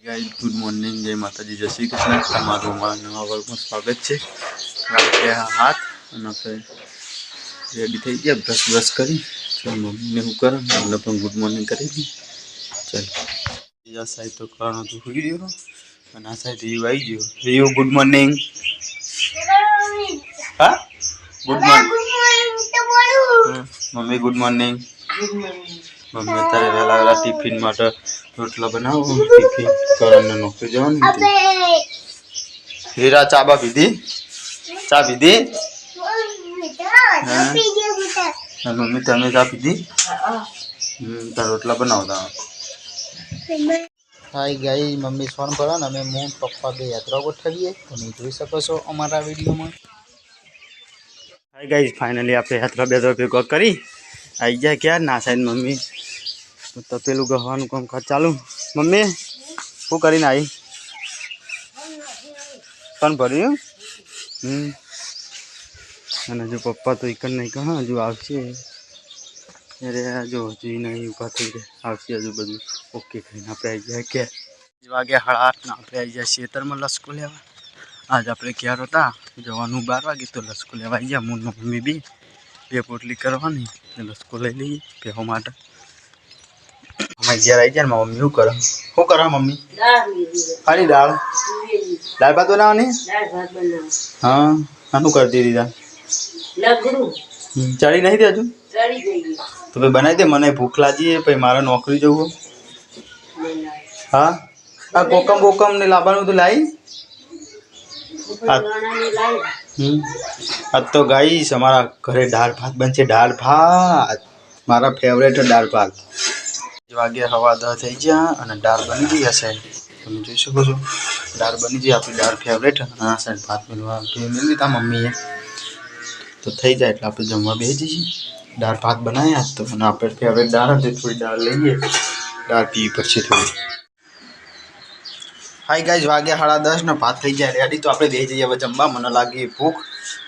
Guys good morning, जय माता जी, जय श्री कृष्ण। તમારું અમારા નવા વર્ગમાં સ્વાગત છે। આપણે હાથ અને આપણે રેડી થઈ ગયા, બ્રશ કરી મમ્મીને હું કરું, મને પણ ગુડ મોર્નિંગ કરી દી। ચાલો આ સાહેબ તો કરવાનો તો હોઈ રહ્યો અને આ સાહેબ રીવ આવી ગયો। રીવ ગુડ મોર્નિંગ। હા ગુડ મોર્નિંગ તો બોલું મમ્મી, ગુડ મોર્નિંગ। मम्मी तारे वेला वेला टिफिन माटे रोटला बनाओ। टिफिन करन नौकरी जवान हीरा चाबा पीधी, चा पीधी मम्मी तमे चा पीधी। तार रोटला बनावता। हाय गाइस, मम्मी फोन करा ने मैं मून पप्पा बे यात्रा गोठवीए। તમે જોઈ શકો છો અમારા વિડિયોમાં। हाय गाइस, फाइनली આપણે यात्रा બે ભેગો કરી आई जाए क्या ना साइड मम्मी तो पेलू गहवानु काम कर चालू। मम्मी शू कर आई कौन भरू जो पप्पा तो इकन नहीं कहा हजू आवशे। अरे जो हजू नहीं ऊभा थई रहे आवशे हजू बधु ओके खाई आप आई जाए क्या वागे 8:30 आप आई जाए खेतर में लसको लेवा। आज आप क्यार था जवानू 12 वागे तो लसको लेवा आई जाए। मून मम्मी भी બે પોટલી કરવાની લસકો લઈ લઈએ પેહો માટે। અમે જ્યારે આવી જાય મમ્મી શું કરે મમ્મી? ખાલી દાળ ભાત બનાવવાની? હા શું કરતી દીધા? ચડી નહીં દે હજુ તો ભાઈ બનાવી દે, મને ભૂખ લાગી પછી મારે નોકરી જવું। હા આ કોકમ ને લાવવાનું તો લાવી। आज तो गाइस हमारा घरे दाल भात बनશે। दाल भात मारा फेवरेट है। दाल भात वागे हवा 10 થઈ ગયા અને દાળ બની ગઈ હશે। તમે જોઈ શકો છો દાળ બની ગઈ, આપણી દાળ ફેવરેટ। આ સાઈડ ભાત મેળવા મેળવી દીધા મમ્મીએ તો થઈ જાય એટલે આપણે જમવા બેસી જઈએ। દાળ ભાત બનાવ્યા તો અને આપણે ફેવરેટ દાળ હતી, થોડી દાળ લઈએ, દાળ પીવી પડશે થોડી। हाय गाइस, वागे 10:30 ने भात थी जाए रेडी तो आप बेसી जाइए હવે જમવા। મને લાગી भूख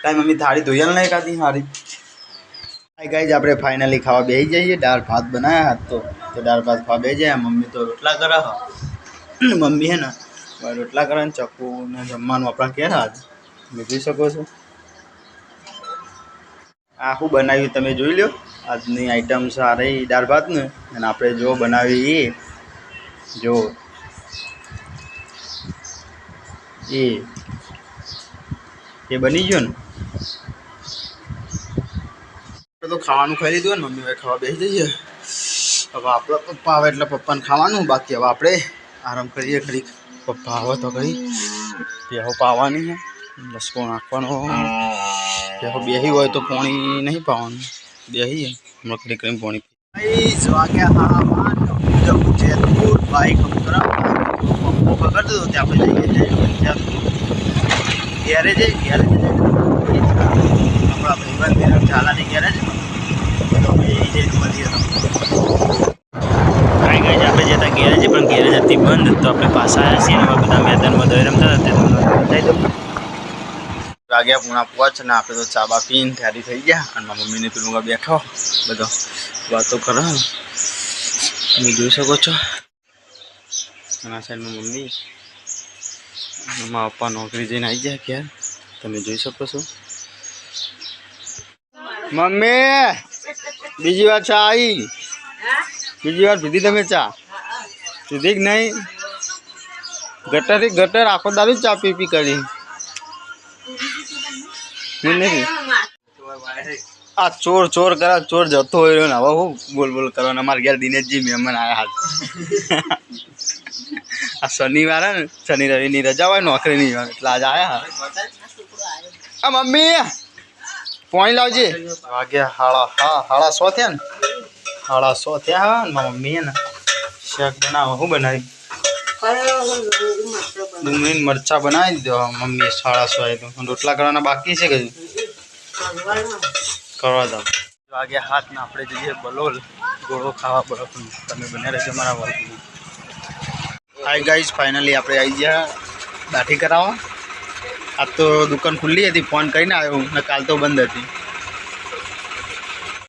कई मम्मी थाड़ी धोयल नहीं खाती हारी। हाय गाइस, आप फाइनली खावा बेसી जाइए। दाल भात बनाया तो दाल भात खावा बेसી जाए। मम्मी तो रोटला करा मम्मी है ना रोटला करा चक्कू ने जमवा अपना क्या आज मैं જોઈ શકો છો। आ शू बनाव्યું તમે જોઈ લો। આજની આઈટમ આ રહી દાળ ભાત ને અને આપણે જો બનાવી જો ये बनी गयो ने तो खावानुं खाई लीधुं ने मम्मी खावा बेसી जईए। हवे आपणे पप्पा आवे એટલે पप्पाने खावानुं, बाकी हवे आपणे आराम करीए खरी। पप्पा आवे तो कहीं पेहो पावानी है, लसको नाखवानो। पेहो बेही होय तो पाणी नहीं पावानुं, बेही हमणे खरी करीने पाणी गाइस वागे हाँ मान जब जयपुर बाइक हम करा पप्पो पकड़ दो त्या पे जाइए गैरेज है अपना भाईबंध झाला नहीं गैरेज तो यही मળી काई गाइस આપણે જતા ગેરેજ પણ ગેરેજ હતી બંધ તો આપણે પાછા આવ્યા છીએ અને બધા મેદાનમાં દોઈ રમતા હતા તે તમને બતાવી દઉં। વાગ્યા પૂણા 5 ને આપણે તો ચા બા પીને તૈયારી થઈ ગયા અને મારા મમ્મીને પેલું બેઠો બધો વાતો કરે તમે જોઈ શકો છો। અને આ સાઈડમાં મમ્મી મારા પપ્પા નોકરી જઈને આવી જાય ક્યાં તમે જોઈ શકો છો। मम्मी बीजी बार चा आई बीजी बार पीधी तमे चा पीधी कि नहीं? गटर आखो दारू चा पी पी करी नहीं आ चोर चोर करा चोर जतो हो ना हूँ बोल बोल करो अमार घर दिनेश जी मेहमान आया हाथ आ शनिवार है शनि रवि नी रजा हो नौकरी नहीं हो એટલે आज आया आ मम्मी पानी लावजे। वागे 1:30 थे ने 1:30 थे। हाँ मम्मी है ना शाक बनाव शू बनावी डूंगरी मरचा बनावी दो मम्मी 1:30 आए तो रोटला करवाना बाकी है कि करवा दो। वागे 7 ने आपणे जईए बलोल गोळो खावा बरफ तमे बने रहेजो मारा वर्ग में। हाय गाइस, फाइनली आप आई गया दाढ़ी करावा। आज तो दुकान खुली थी, फोन करीने आयो ने काल तो बंद थी।